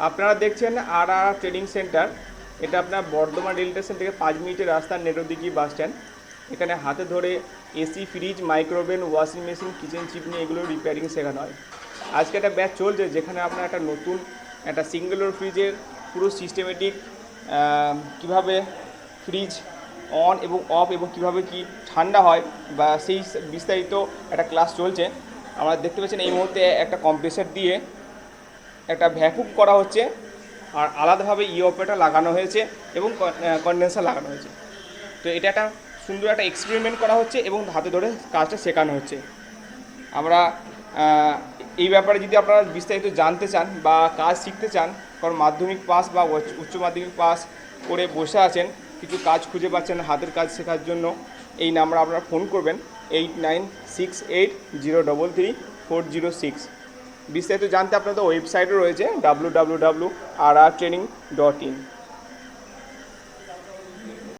আপনারা দেখছেন আর training centre. এটা আপনার বর্ধমান রেল স্টেশন থেকে 5 মিনিটের রাস্তা, নেরোদিঘি বাস স্ট্যান্ড। এখানে হাতে ধরে AC, fridge, micro oven, washing machine, kitchen chimney এগুলো রিপেয়ারিং শেখানো হয়। আজকে একটা ব্যাচ চলছে যেখানে আপনার একটা নতুন একটা সিঙ্গেল ডোর ফ্রিজের পুরো সিস্টেমেটিক কীভাবে ফ্রিজ অন এবং অফ এবং কীভাবে কি ঠান্ডা হয় বা সেই বিস্তারিত একটা ক্লাস চলছে। আমরা দেখতে পাচ্ছেন এই মুহূর্তে একটা কম্প্রেসার দিয়ে একটা ভ্যাকুম করা হচ্ছে, আর আলাদাভাবে অপারেটর লাগানো হয়েছে এবং কন্ডেন্সার লাগানো হয়েছে। তো এটা একটা সুন্দর একটা এক্সপেরিমেন্ট করা হচ্ছে এবং হাতে ধরে কাজটা শেখানো হচ্ছে। আমরা এই ব্যাপারে যদি আপনারা বিস্তারিত জানতে চান বা কাজ শিখতে চান, কারণ মাধ্যমিক পাস বা উচ্চ মাধ্যমিক পাস করে বসে আছেন, কিছু কাজ খুঁজে পাচ্ছেন হাতের কাজ শেখার জন্য, এই নাম্বার আপনারা ফোন করবেন 8968033406। বিস্তারিত জানতে আপনাদের ওয়েবসাইটও রয়েছে www.rrtraining.in।